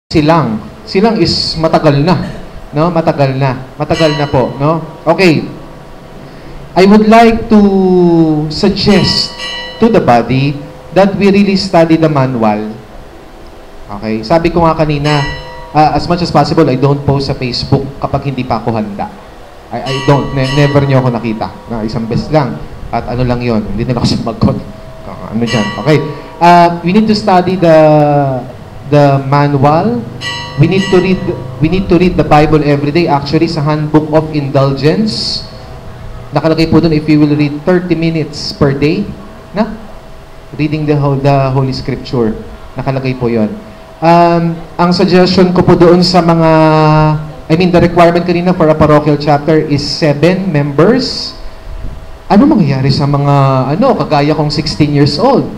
Silang. Silang is matagal na. No? Matagal na. Matagal na po. No? Okay. I would like to suggest to the body that we really study the manual. Okay? Sabi ko nga kanina, as much as possible, I don't post sa Facebook kapag hindi pa ako handa. I don't. Never niyo ako nakita. Na isang beses lang. At ano lang yon, hindi nila ako sumagot. Ano dyan? Okay. We need to study the manual. We need to read the Bible every day. Actually, sa Handbook of Indulgence, nakalagay po doon if you will read 30 minutes per day, na? Reading the Holy Scripture. Nakalagay po yon. Ang suggestion ko po doon sa mga, the requirement kanina for a parochial chapter is 7 members. Ano mangyayari sa mga, kagaya kong 16 years old?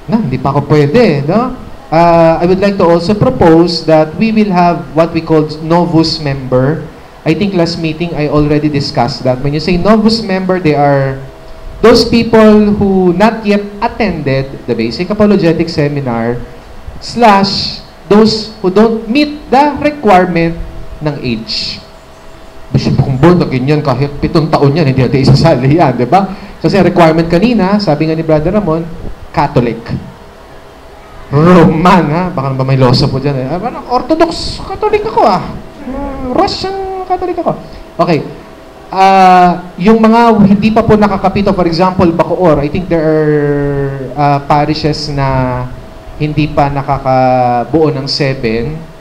Hindi pa ako pwede, no? I would like to also propose that we will have what we call novus member. I think last meeting I already discussed that. When you say novus member, they are those people who not yet attended the basic apologetic seminar / those who don't meet the requirement ng age. Bishop Kumbol, na ganyan, kahit 7 taon yan, hindi natin isasali yan, di ba? Kasi requirement kanina, sabi nga ni Brother Ramon, Catholic. Roman, ha? Baka ba may losa po dyan, eh. Orthodox Catholic ako, Russian Catholic ako. Okay. Yung mga hindi pa po nakakapito, for example, Bacoor, I think there are parishes na hindi pa nakakabuo ng 7.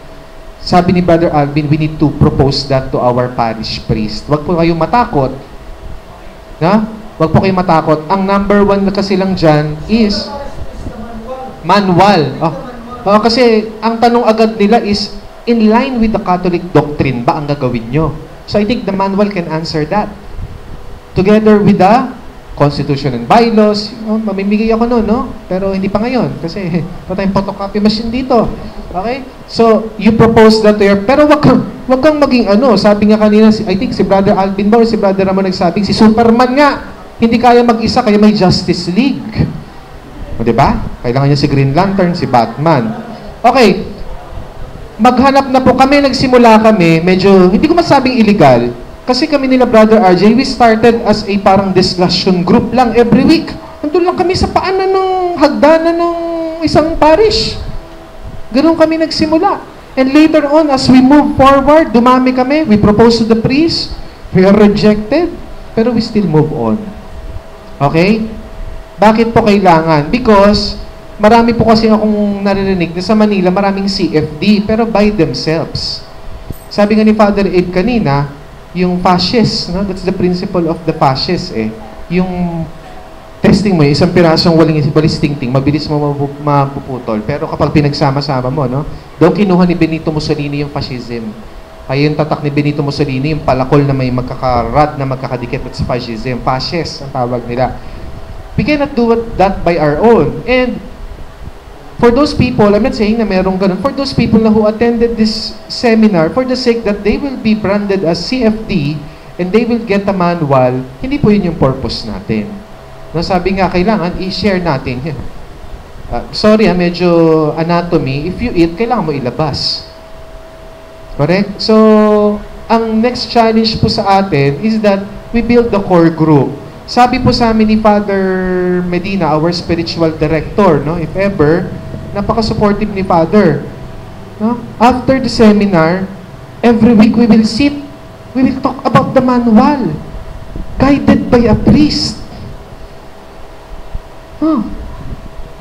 Sabi ni Brother Alvin, we need to propose that to our parish priest. Huwag po kayong matakot. Na? Huwag po kayong matakot. Ang number 1 na kasi lang dyan is manual. Kasi ang tanong agad nila is, in line with the Catholic doctrine ba ang gagawin nyo? So I think the manual can answer that. Together with the Constitution and bylaws, mamimigay ako noon, no? Pero hindi pa ngayon kasi wala tayong photocopy machine dito. Okay? So, you propose that to your... Pero wag kang maging sabi nga kanina, I think si Brother Alvin ba or si Brother Ramon nagsabing, si Superman nga, hindi kaya mag-isa, kaya may Justice League. O, diba? Kailangan niya si Green Lantern, si Batman. Okay. Maghanap na po kami, nagsimula kami, medyo, hindi ko masabing illegal, kasi kami nila Brother RJ, we started as a parang discussion group lang every week. Nandun lang kami sa paanan ng hagdanan ng isang parish. Ganun kami nagsimula. And later on, as we move forward, dumami kami, we propose to the priest, we are rejected, pero we still move on. Okay? Bakit po kailangan? Because, marami po kasi akong naririnig na sa Manila, maraming CFD, pero by themselves. Sabi nga ni Father Ed kanina, yung fasces, no? That's the principle of the fasces, Yung testing mo, isang pirasong walis tingting, mabilis mo mapuputol. Pero kapag pinagsama-sama mo, no? Doon kinuha ni Benito Mussolini yung fascism. Kaya yung tatak ni Benito Mussolini, yung palakol na may magkakarad na magkakadikit at sa fascism. Fasces ang tawag nila. We cannot do that by our own. And for those people, I'm not saying na merong ganun, for those people na who attended this seminar, for the sake that they will be branded as CFD and they will get a manual, hindi po yun yung purpose natin. No, sabi nga, kailangan i-share natin. Sorry, medyo anatomy. If you eat, kailangan mo ilabas. Correct? So, ang next challenge po sa atin is that we build the core group. Sabi po sa amin ni Father Medina, our spiritual director, no, if ever, napaka-supportive ni Father. No? After the seminar, every week we will sit, we will talk about the manual, guided by a priest.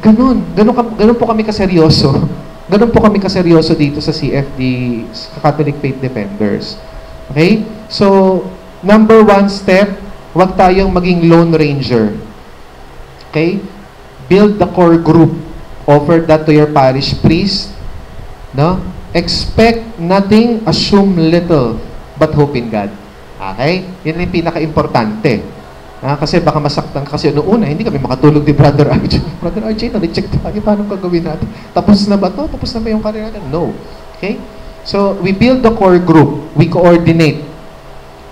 Ganun po kami kaseryoso. Ganun po kami kaseryoso dito sa CFD, sa Catholic Faith Defenders. Okay? So, number 1 step, huwag tayong maging lone ranger. Okay? Build the core group. Offer that to your parish priest. No? Expect nothing, assume little, but hope in God. Okay? Yan yung pinaka-importante. Kasi baka masaktan. Kasi noong una, hindi kami makatulog ni Brother RJ. Brother RJ, na-reject tayo. Paano gagawin natin? Tapos na ba to? Tapos na ba yung career natin? No. Okay? So, we build the core group. We coordinate.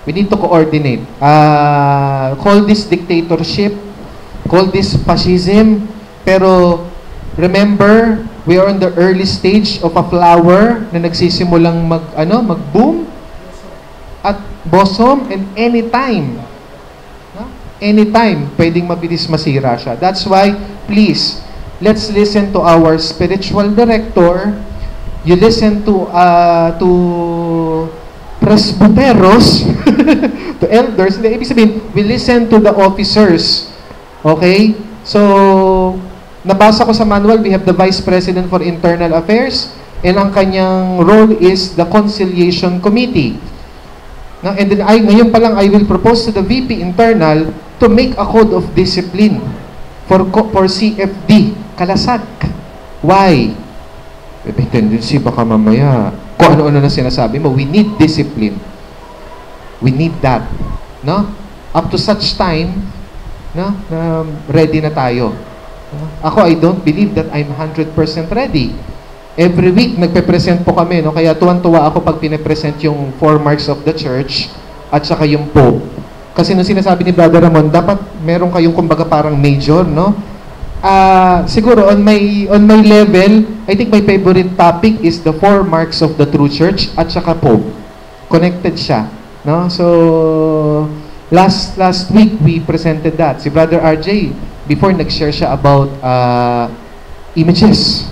We need to coordinate. Call this dictatorship. Call this fascism. Pero Remember, we are on the early stage of a flower na nagsisimulang mag-boom at blossom, and anytime, pwedeng mabilis masira siya. That's why, please, let's listen to our spiritual director. You listen to presbyteros, to elders. Ibig sabihin, we listen to the officers. Okay? So, nabasa ko sa manual, we have the Vice President for Internal Affairs, and ang kanyang role is the Conciliation Committee. Now, and then, ngayon pa lang, I will propose to the VP Internal to make a code of discipline for CFD, Kalasag. Why? May tendency, baka mamaya, kung ano-ano na sinasabi mo, we need discipline. We need that. No? Up to such time, no, na ready na tayo. Ako, I don't believe that I'm 100% ready. Every week, nagpe-present po kami, no? Kaya tuwan-tuwa ako pag pine-present yung 4 marks of the church at saka yung Pope. Kasi nung sinasabi ni Brother Ramon, dapat meron kayong kumbaga parang major, no? Siguro on my level, I think my favorite topic is the 4 marks of the true church at saka Pope. Connected siya, no? So last week we presented that. Si Brother RJ before nag-share siya about images,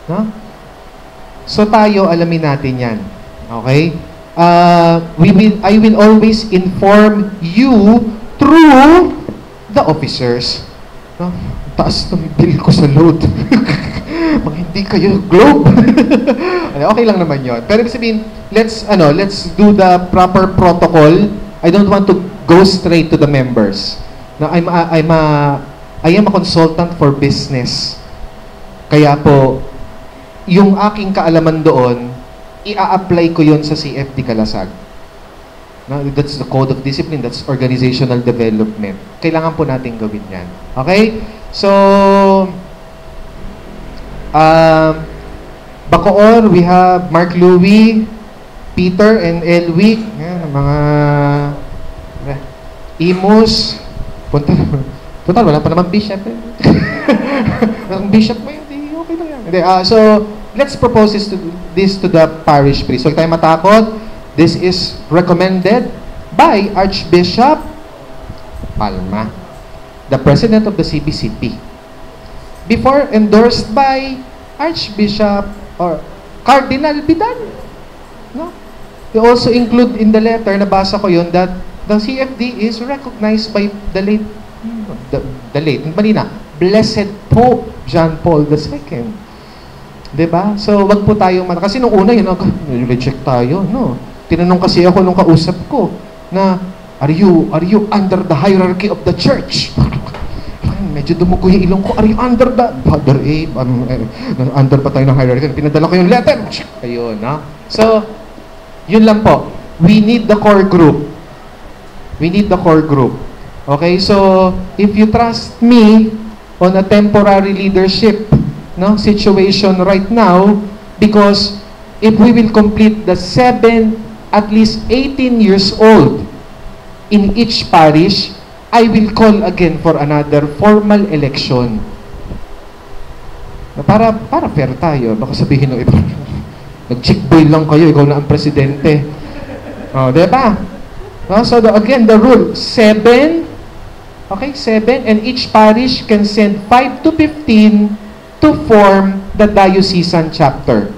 no? So tayo alamin natin 'yan. Okay? I will always inform you through the officers. No? Taas ng bill ko sa load. Mga hindi kayo globe. Okay lang naman yon. Pero ibig sabihin, let's do the proper protocol. I don't want to go straight to the members. Now, I am a consultant for business. Kaya po, yung aking kaalaman doon, i-a-apply ko yon sa CFD Kalasag. No, that's the code of discipline, that's organizational development. Kailangan po natin gawin yan. Okay? So, Bacoor, we have Mark Louie, Peter and Elwick, yan, mga Imus, punta, wala pa naman bishop eh. Ang bishop mo yun, okay lang yan. So, let's propose this to the parish priest. So, huwag tayo matakot. This is recommended by Archbishop Palma, the President of the CBCP. Before endorsed by Archbishop or Cardinal Vidal. No? They also include in the letter, nabasa ko yun, that the CFD is recognized by the late, Blessed Pope John Paul II. Diba? So, wag po tayong kasi nung una yun, reject tayo, no? Tinanong kasi ako nung kausap ko na, are you under the hierarchy of the church? Medyo dumugo yung ilong ko, are you under the Father Abe? Under pa tayo ng hierarchy? Pinadala ko yung letter. Ayun, no? So, yun lang po. We need the core group. We need the core group. Okay? So, if you trust me on a temporary leadership, no, situation right now, because if we will complete the at least 18 years old in each parish, I will call again for another formal election. Para fair tayo. Baka sabihin ng iba, nag-chick boy lang kayo, ikaw na ang presidente. Diba? So again, the rule, 7, okay, 7, and each parish can send 5 to 15 to form the diocesan chapter.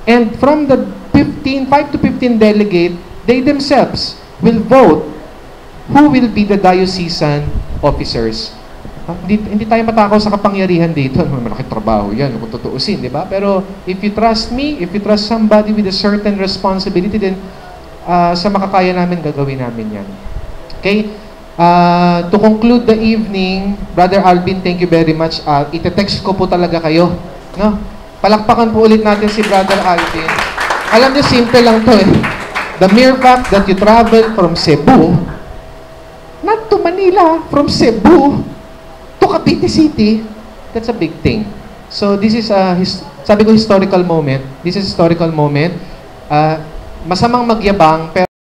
And from the 5 to 15 delegate, they themselves will vote who will be the diocesan officers. Hindi tayo matakot sa kapangyarihan dito. Malaking trabaho yan, kung tutuusin, di ba? Pero if you trust me, if you trust somebody with a certain responsibility, then sa makakaya namin, gagawin namin yan. Okay? To conclude the evening, Brother Alvin, thank you very much. Ite-text ko po talaga kayo. No? Palakpakan po ulit natin si Brother Alvin. Alam niyo, simple lang to eh. The mere fact that you travel from Cebu, not to Manila, from Cebu to Cavite City, that's a big thing. So this is a, sabi ko, historical moment. This is a historical moment. Masamang magyabang, pero